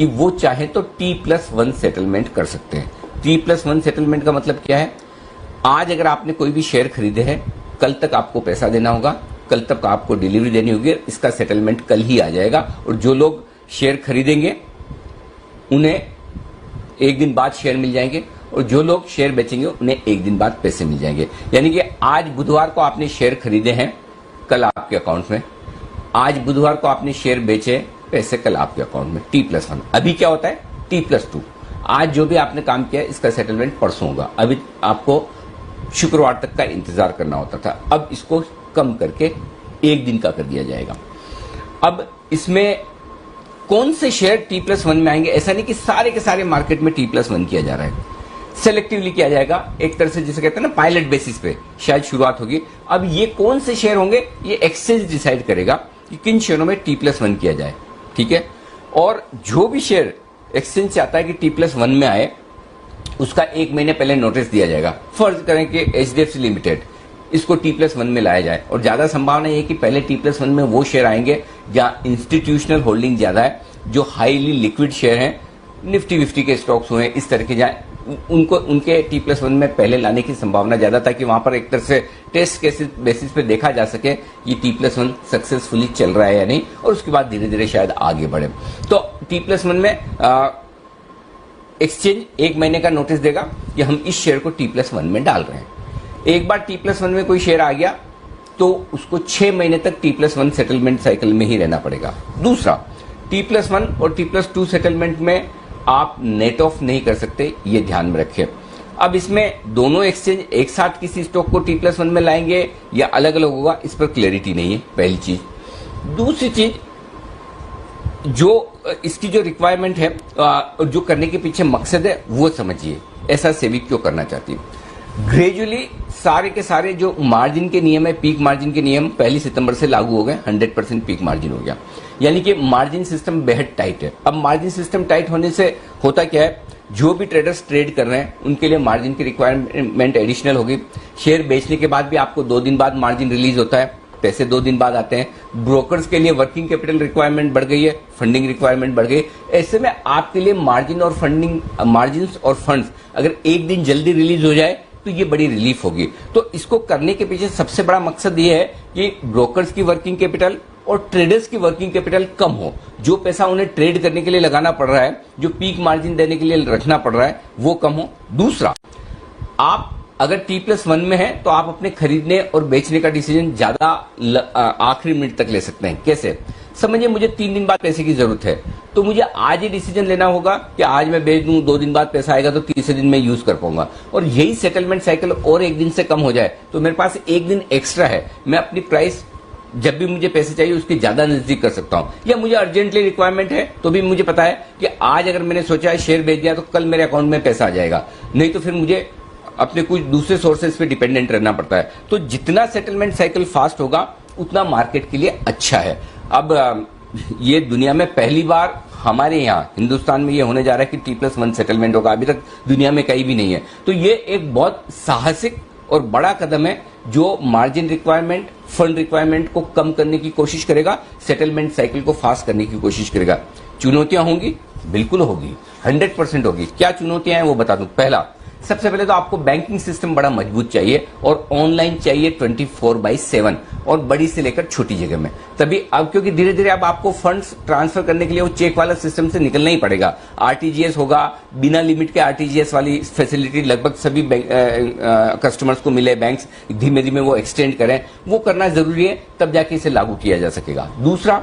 कि वो चाहे तो T+1 सेटलमेंट कर सकते हैं। T+1 सेटलमेंट का मतलब क्या है? आज अगर आपने कोई भी शेयर खरीदे हैं, कल तक आपको पैसा देना होगा, कल तक आपको डिलीवरी देनी होगी, इसका सेटलमेंट कल ही आ जाएगा। और जो लोग शेयर खरीदेंगे उन्हें एक दिन बाद शेयर मिल जाएंगे, और जो लोग शेयर बेचेंगे उन्हें एक दिन बाद पैसे मिल जाएंगे। यानी कि आज बुधवार को आपने शेयर खरीदे हैं, कल आपके अकाउंट में। आज बुधवार को आपने शेयर बेचे, पैसे कल आपके अकाउंट में। T+1। अभी क्या होता है? T+2। आज जो भी आपने काम किया इसका सेटलमेंट परसों होगा। अभी आपको शुक्रवार तक का इंतजार करना होता था, अब इसको कम करके एक दिन का कर दिया जाएगा। अब इसमें कौन से शेयर T+1 में आएंगे? ऐसा नहीं कि सारे के सारे मार्केट में T+1 किया जा रहा है, सेलेक्टिवली किया जाएगा। एक तरह से जिसे कहते हैं ना, पायलट बेसिस पे शायद शुरुआत होगी। अब ये कौन से शेयर होंगे, ये एक्सचेंज डिसाइड करेगा कि किन शेयरों में T+1 किया जाए, ठीक है। और जो भी शेयर एक्सचेंज चाहता है कि T+1 में आए, उसका एक महीने पहले नोटिस दिया जाएगा। फर्ज करें कि HDFC लिमिटेड, इसको T+1 में लाया जाए, और ज्यादा संभावना ये कि पहले T+1 में वो शेयर आएंगे जहां इंस्टीट्यूशनल होल्डिंग ज्यादा है, जो हाईली लिक्विड शेयर हैं, निफ्टी विफ्टी के स्टॉक्स हुए, इस तरह के जहां उनको उनके T+1 में पहले लाने की संभावना ज्यादा, ताकि वहां पर एक तरह से टेस्ट केस बेसिस पे देखा जा सके कि T+1 सक्सेसफुली चल रहा है या नहीं, और उसके बाद धीरे धीरे शायद आगे बढ़े। तो T+1 में एक्सचेंज एक महीने का नोटिस देगा कि हम इस शेयर को T+1 में डाल रहे हैं। एक बार T+1 में कोई शेयर आ गया तो उसको 6 महीने तक T+1 सेटलमेंट साइकिल में ही रहना पड़ेगा। दूसरा, T+1 और T+2 सेटलमेंट में आप नेट ऑफ नहीं कर सकते, ये ध्यान में रखें। अब इसमें दोनों एक्सचेंज एक साथ किसी स्टॉक को T+1 में लाएंगे या अलग अलग होगा, इस पर क्लैरिटी नहीं है, पहली चीज। दूसरी चीज, जो इसकी जो रिक्वायरमेंट है, जो करने के पीछे मकसद है, वो समझिए। ऐसा सेबी क्यों करना चाहती है? ग्रेजुअली सारे के सारे जो मार्जिन के नियम है, पीक मार्जिन के नियम 1 सितंबर से लागू हो गए। 100% पीक मार्जिन हो गया, यानी कि मार्जिन सिस्टम बेहद टाइट है। अब मार्जिन सिस्टम टाइट होने से होता क्या है, जो भी ट्रेडर्स ट्रेड कर रहे हैं उनके लिए मार्जिन की रिक्वायरमेंट एडिशनल होगी। शेयर बेचने के बाद भी आपको 2 दिन बाद मार्जिन रिलीज होता है, पैसे 2 दिन बाद आते हैं। ब्रोकर्स के लिए वर्किंग कैपिटल रिक्वायरमेंट बढ़ गई है, फंडिंग रिक्वायरमेंट बढ़ गई। ऐसे में आपके लिए मार्जिन और फंडिंग, मार्जिन और फंड्स अगर एक दिन जल्दी रिलीज हो जाए तो ये बड़ी रिलीफ होगी। तो इसको करने के पीछे सबसे बड़ा मकसद ये है कि ब्रोकर्स की वर्किंग कैपिटल और ट्रेडर्स की वर्किंग कैपिटल कम हो। जो पैसा उन्हें ट्रेड करने के लिए लगाना पड़ रहा है, जो पीक मार्जिन देने के लिए रखना पड़ रहा है, वो कम हो। दूसरा, आप अगर T+1 में है तो आप अपने खरीदने और बेचने का डिसीजन ज्यादा आखिरी मिनट तक ले सकते हैं। कैसे? समझिए, मुझे 3 दिन बाद पैसे की जरूरत है, तो मुझे आज ही डिसीजन लेना होगा कि आज मैं बेच दूं, 2 दिन बाद पैसा आएगा तो तीसरे दिन मैं यूज कर पाऊंगा। और यही सेटलमेंट साइकिल और एक दिन से कम हो जाए तो मेरे पास एक दिन एक्स्ट्रा है, मैं अपनी प्राइस जब भी मुझे पैसे चाहिए उसके ज्यादा नजदीक कर सकता हूं। या मुझे अर्जेंटली रिक्वायरमेंट है तो भी मुझे पता है कि आज अगर मैंने सोचा है शेयर बेच दिया तो कल मेरे अकाउंट में पैसा आ जाएगा, नहीं तो फिर मुझे अपने कुछ दूसरे सोर्सेज पे डिपेंडेंट रहना पड़ता है। तो जितना सेटलमेंट साइकिल फास्ट होगा उतना मार्केट के लिए अच्छा है। अब ये दुनिया में पहली बार हमारे यहाँ हिंदुस्तान में ये होने जा रहा है कि T+1 सेटलमेंट होगा। अभी तक दुनिया में कहीं भी नहीं है। तो ये एक बहुत साहसिक और बड़ा कदम है जो मार्जिन रिक्वायरमेंट, फंड रिक्वायरमेंट को कम करने की कोशिश करेगा, सेटलमेंट साइकिल को फास्ट करने की कोशिश करेगा। चुनौतियां होंगी, बिल्कुल होगी, 100% होगी। क्या चुनौतियां हैं वो बता दूं। पहला, सबसे पहले तो आपको बैंकिंग सिस्टम बड़ा मजबूत चाहिए और ऑनलाइन चाहिए 24/7 और बड़ी से लेकर छोटी जगह में। तभी अब, क्योंकि धीरे धीरे अब आपको फंड्स ट्रांसफर करने के लिए वो चेक वाला सिस्टम से निकलना ही पड़ेगा। RTGS होगा, बिना लिमिट के RTGS वाली फैसिलिटी लगभग सभी कस्टमर्स को मिले। बैंक्स धीमे धीमे वो एक्सटेंड करें, वो करना जरूरी है, तब जाके इसे लागू किया जा सकेगा। दूसरा,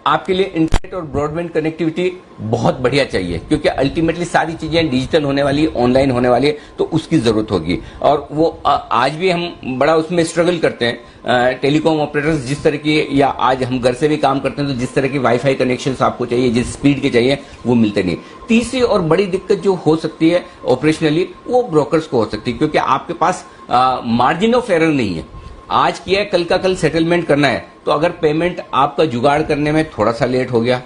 आपके लिए इंटरनेट और ब्रॉडबैंड कनेक्टिविटी बहुत बढ़िया चाहिए, क्योंकि अल्टीमेटली सारी चीजें डिजिटल होने वाली, ऑनलाइन होने वाली है, तो उसकी जरूरत होगी। और वो आज भी हम बड़ा उसमें स्ट्रगल करते हैं। टेलीकॉम ऑपरेटर्स जिस तरह की, या आज हम घर से भी काम करते हैं तो जिस तरह की वाईफाई कनेक्शन आपको चाहिए, जिस स्पीड के चाहिए, वो मिलते नहीं। तीसरी और बड़ी दिक्कत जो हो सकती है ऑपरेशनली, वो ब्रोकर्स को हो सकती है, क्योंकि आपके पास मार्जिन ऑफ एरर नहीं है। आज किया है, कल का कल सेटलमेंट करना है, तो अगर पेमेंट आपका जुगाड़ करने में थोड़ा सा लेट हो गया,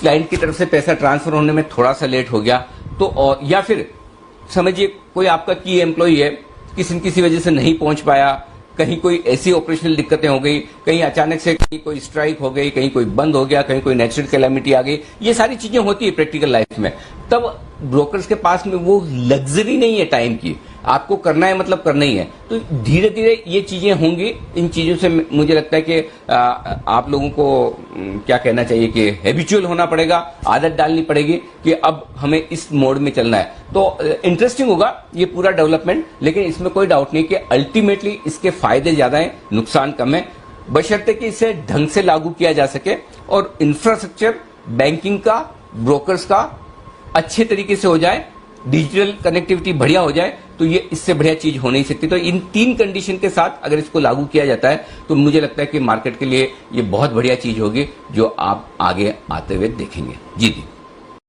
क्लाइंट की तरफ से पैसा ट्रांसफर होने में थोड़ा सा लेट हो गया, तो या फिर समझिए कोई आपका की एम्प्लॉई है, किसी न किसी वजह से नहीं पहुंच पाया, कहीं कोई ऐसी ऑपरेशनल दिक्कतें हो गई, कहीं अचानक से कहीं कोई स्ट्राइक हो गई, कहीं कोई बंद हो गया, कहीं कोई नेचुरल कैलामिटी आ गई, ये सारी चीजें होती है प्रैक्टिकल लाइफ में। तब ब्रोकर्स के पास में वो लग्जरी नहीं है टाइम की, आपको करना है मतलब करना ही है। तो धीरे धीरे ये चीजें होंगी। इन चीजों से मुझे लगता है कि आप लोगों को क्या कहना चाहिए कि हैबिचुअल होना पड़ेगा, आदत डालनी पड़ेगी कि अब हमें इस मोड में चलना है। तो इंटरेस्टिंग होगा ये पूरा डेवलपमेंट, लेकिन इसमें कोई डाउट नहीं कि अल्टीमेटली इसके फायदे ज्यादा हैं, नुकसान कम है, बशर्ते कि इसे ढंग से लागू किया जा सके और इंफ्रास्ट्रक्चर बैंकिंग का, ब्रोकर्स का अच्छे तरीके से हो जाए, डिजिटल कनेक्टिविटी बढ़िया हो जाए, तो ये इससे बढ़िया चीज हो नहीं सकती। तो इन 3 कंडीशन के साथ अगर इसको लागू किया जाता है तो मुझे लगता है कि मार्केट के लिए ये बहुत बढ़िया चीज होगी जो आप आगे आते हुए देखेंगे। जी जी।